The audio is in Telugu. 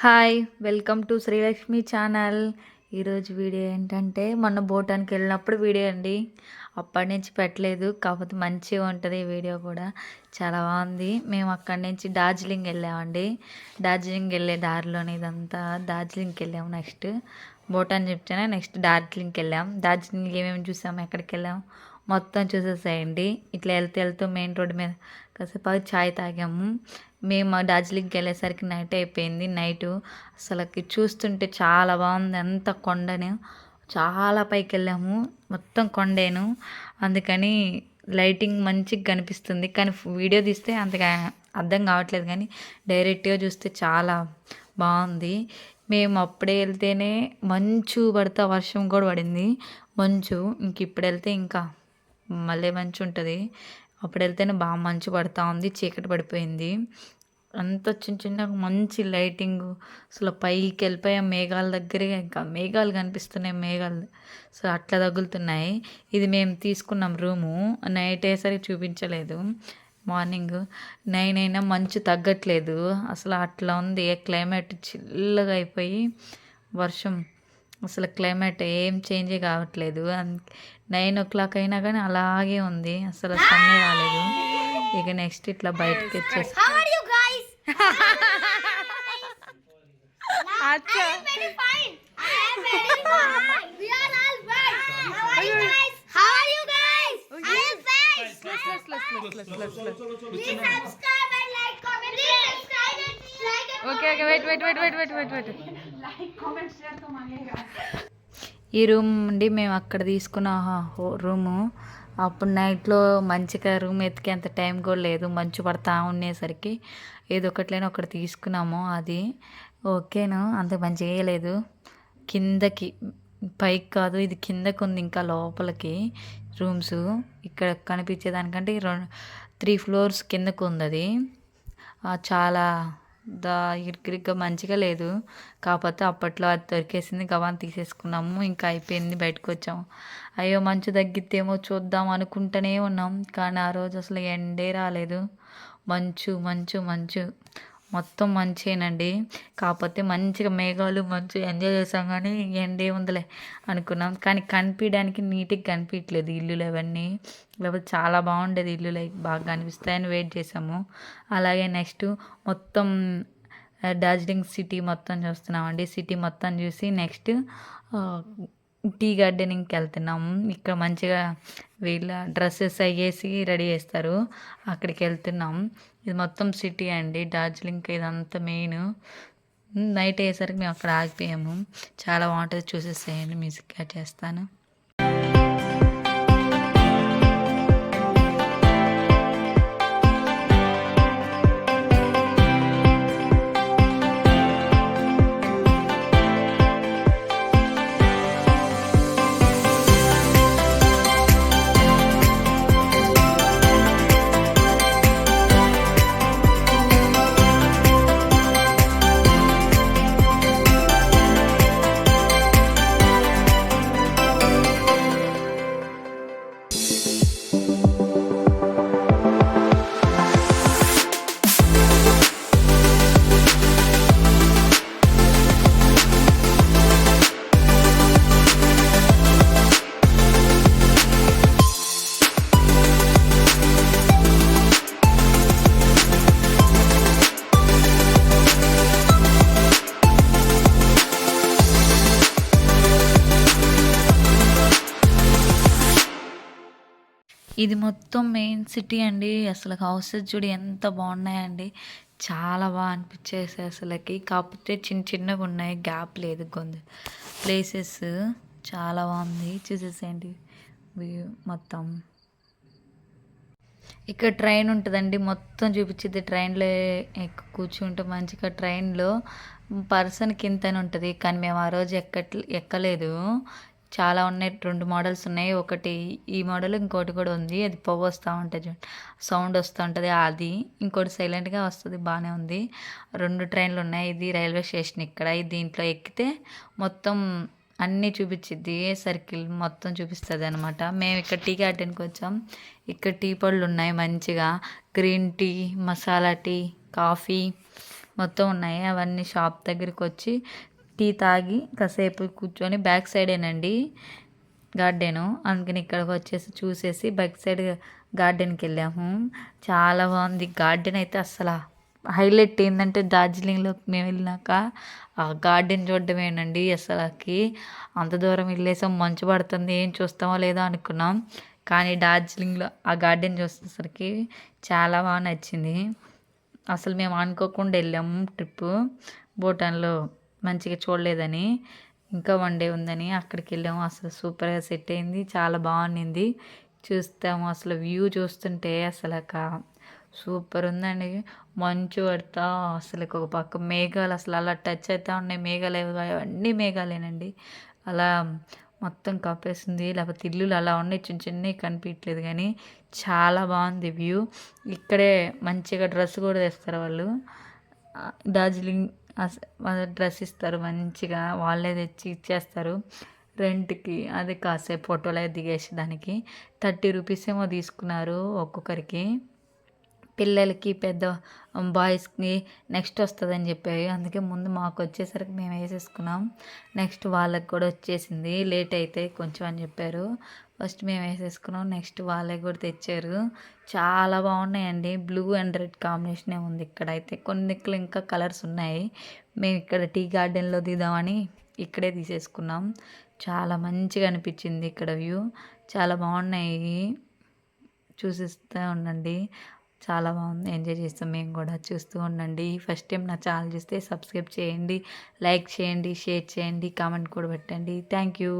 Hi welcome to Srilakshmi channel. ఈరోజు వీడియో ఏంటంటే మొన్న భూటాన్కి వెళ్ళినప్పుడు వీడియో అండి. అప్పటి నుంచి పెట్టలేదు, కాకపోతే మంచిగా ఉంటుంది ఈ వీడియో కూడా. చాలా బాగుంది. మేము అక్కడి నుంచి డార్జిలింగ్ వెళ్ళామండి. డార్జిలింగ్ వెళ్ళే దారిలోనే ఇదంతా. డార్జిలింగ్కి వెళ్ళాము. నెక్స్ట్ భూటాన్ చెప్తేనే నెక్స్ట్ డార్జిలింగ్కి వెళ్ళాం. డార్జిలింగ్ ఏమేమి చూసాము, ఎక్కడికి వెళ్ళాము మొత్తం చూసేసేయండి. ఇట్లా వెళ్తూ మెయిన్ రోడ్డు మీద కాసేపు చాయ్ తాగాము. మేము డార్జిలింగ్కి వెళ్ళేసరికి నైట్ అయిపోయింది. నైటు అసలుకి చూస్తుంటే చాలా బాగుంది. అంత కొండను చాలా పైకి వెళ్ళాము, మొత్తం కొండేను. అందుకని లైటింగ్ మంచిగా కనిపిస్తుంది, కానీ వీడియో తీస్తే అంతగా అర్థం కావట్లేదు. కానీ డైరెక్ట్గా చూస్తే చాలా బాగుంది. మేము అప్పుడే వెళ్తేనే మంచు పడితే వర్షం కూడా పడింది. మంచు ఇంక ఇప్పుడు వెళ్తే ఇంకా మళ్ళీ మంచు ఉంటుంది. అప్పుడు వెళ్తేనే బాగా మంచు పడుతూ ఉంది, చీకటి పడిపోయింది. అంత చిన్న చిన్న మంచి లైటింగ్. అసలు పైకి వెళ్ళిపోయాం మేఘాల దగ్గరగా, ఇంకా మేఘాలు కనిపిస్తున్నాయి. మేఘాలు సో అట్లా తగులుతున్నాయి. ఇది మేము తీసుకున్నాం రూము. నైట్ అయ్యేసరికి చూపించలేదు. మార్నింగ్ 9 అయినా మంచు తగ్గట్లేదు. అసలు అట్లా ఉంది క్లైమేట్. చిల్లగా అయిపోయి వర్షం, అసలు క్లైమేట్ ఏం చేంజ్ కావట్లేదు. 9 o'clock అయినా కానీ అలాగే ఉంది, అసలు సన్నే రాలేదు. ఇక నెక్స్ట్ ఇట్లా బయటకి వచ్చేసి ఈ రూమ్ నుండి మేము అక్కడ తీసుకున్న రూము. అప్పుడు నైట్లో మంచిగా రూమ్ ఎతికేంత టైం కూడా లేదు, మంచు పడతా ఉండేసరికి ఏదో ఒకట్లైనా ఒకటి తీసుకున్నాము. అది ఓకేను, అంత మంచిగా వేయలేదు. కిందకి పైకి కాదు, ఇది కిందకి ఉంది, ఇంకా లోపలికి రూమ్స్. ఇక్కడ కనిపించేదానికంటే 3 floors కిందకు ఉంది. అది చాలా ఇరుకిరిగ్గా మంచిగా లేదు. కాకపోతే అప్పట్లో అది దొరికేసింది, గవాన్ తీసేసుకున్నాము. ఇంకా అయిపోయింది, బయటకు వచ్చాము. అయ్యో మంచు తగ్గిద్దేమో చూద్దాం అనుకుంటూనే ఉన్నాం, కానీ ఆ రోజు అసలు ఎండే రాలేదు. మంచు మంచు మంచు మొత్తం మంచేనండి. కాకపోతే మంచిగా మేఘాలు మంచు ఎంజాయ్ చేసాం, కానీ ఎండే ఉందిలే అనుకున్నాం. కానీ కనిపించడానికి నీట్గా కనిపించట్లేదు ఇల్లులు అవన్నీ. లేకపోతే చాలా బాగుండేది ఇల్లులు, బాగా కనిపిస్తాయని వెయిట్ చేసాము. అలాగే నెక్స్ట్ మొత్తం డార్జిలింగ్ సిటీ మొత్తం చూస్తున్నామండి. సిటీ మొత్తం చూసి నెక్స్ట్ టీ గార్డెనింగ్కి వెళ్తున్నాము. ఇక్కడ మంచిగా వీళ్ళ డ్రెస్సెస్ అయ్యేసి రెడీ చేస్తారు, అక్కడికి వెళ్తున్నాం. ఇది మొత్తం సిటీ అండి డార్జిలింగ్, ఇదంతా మెయిన్. నైట్ అయ్యేసరికి మేము అక్కడ ఆగిపోయాము. చాలా బాగుంటుంది, చూసేసేయండి. మ్యూజిక్ యాడ్ చేస్తాను. ఇది మొత్తం మెయిన్ సిటీ అండి. అసలు హౌసెస్ చూడు ఎంత బాగున్నాయండి, చాలా బాగా అనిపించేసి అసలుకి. కాకపోతే చిన్న చిన్నగా ఉన్నాయి, గ్యాప్ లేదు. ప్లేసెస్ చాలా బాగుంది, చూసేసేయండి వ్యూ మొత్తం. ఇక్కడ ట్రైన్ ఉంటుందండి, మొత్తం చూపించింది. ట్రైన్లో కూర్చుంటే మంచిగా. ట్రైన్లో పర్సన్కి ఇంతని ఉంటుంది, కానీ మేము ఆ రోజు ఎక్కలేదు. చాలా ఉన్నాయి, 2 మోడల్స్ ఉన్నాయి. ఒకటి ఈ మోడల్, ఇంకోటి కూడా ఉంది. అది పొగ వస్తూ ఉంటుంది చూడండి, సౌండ్ వస్తూ ఉంటుంది. అది ఇంకోటి సైలెంట్గా వస్తుంది, బాగానే ఉంది. 2 ట్రైన్లు ఉన్నాయి. ఇది రైల్వే స్టేషన్ ఇక్కడ. దీంట్లో ఎక్కితే మొత్తం అన్నీ చూపించిద్ది, సర్కిల్ మొత్తం చూపిస్తుంది అనమాట. మేము ఇక్కడ టీ గార్డెన్కి వచ్చాం. ఇక్కడ టీ పళ్ళు ఉన్నాయి మంచిగా, green tea, masala tea, coffee, మొత్తం ఉన్నాయి. అవన్నీ షాప్ దగ్గరికి వచ్చి టీ తాగి కాసేపు కూర్చొని బ్యాక్ సైడేనండి గార్డెను. అందుకని ఇక్కడికి వచ్చేసి చూసేసి బ్యాక్ సైడ్ గార్డెన్కి వెళ్ళాము. చాలా బాగుంది గార్డెన్ అయితే. అసలు హైలైట్ ఏంటంటే డార్జిలింగ్లోకి మేము వెళ్ళినాక ఆ గార్డెన్ చూడడమేనండి. అసలుకి అంత దూరం వెళ్ళేసాం, మంచు పడుతుంది, ఏం చూస్తామో లేదో అనుకున్నాం. కానీ డార్జిలింగ్లో ఆ గార్డెన్ చూసేసరికి చాలా బాగా నచ్చింది. అసలు మేము అనుకోకుండా వెళ్ళాము ట్రిప్పు. భూటాన్లో మంచిగా చూడలేదని, ఇంకా 1 డే ఉందని అక్కడికి వెళ్ళాము. అసలు సూపర్గా సెట్ అయింది, చాలా బాగుండింది. చూస్తాము అసలు వ్యూ చూస్తుంటే అసలు సూపర్ ఉందండి. మంచు పడతా అసలు ఒక పక్క మేఘాలు అసలు అలా టచ్ అవుతా ఉన్నాయి. మేఘాలు అవన్నీ మేఘాలేనండి. అలా మొత్తం కప్పేస్తుంది. లేకపోతే ఇల్లులు అలా ఉన్నాయి, చిన్న చిన్నవి కనిపించట్లేదు కానీ చాలా బాగుంది వ్యూ. ఇక్కడే మంచిగా డ్రెస్ కూడా తెస్తారు వాళ్ళు. డార్జిలింగ్ డ్రెస్ ఇస్తారు మంచిగా, వాళ్ళే తెచ్చి ఇచ్చేస్తారు రెంట్కి. అది కాసేపు ఫోటోలు దిగేసి దానికి 30 రూపీస్ ఏమో తీసుకున్నారు ఒక్కొక్కరికి. పిల్లలకి పెద్ద బాయ్స్కి నెక్స్ట్ వస్తుందని చెప్పారు. అందుకే ముందు మాకు వచ్చేసరికి మేము వేసేసుకున్నాం. నెక్స్ట్ వాళ్ళకి కూడా వచ్చేసింది, లేట్ అయితే కొంచెం అని చెప్పారు. ఫస్ట్ మేము వేసేసుకున్నాం, నెక్స్ట్ వాళ్ళకి కూడా తెచ్చారు. చాలా బాగున్నాయండి. బ్లూ అండ్ రెడ్ కాంబినేషనే ఉంది ఇక్కడైతే. కొన్ని ఇంకా కలర్స్ ఉన్నాయి. మేము ఇక్కడ టీ గార్డెన్లో దిద్దామని ఇక్కడే తీసేసుకున్నాం. చాలా మంచిగా అనిపించింది ఇక్కడ వ్యూ. చాలా బాగున్నాయి, చూసిస్తూ ఉండండి. చాలా బాగుంది, ఎంజాయ్ చేస్తాం మేము కూడా. చూస్తూ ఉండండి. ఫస్ట్ టైం నా ఛానల్ చూస్తే సబ్స్క్రైబ్ చేయండి, లైక్ చేయండి, షేర్ చేయండి, కామెంట్ కూడా పెట్టండి. Thank you.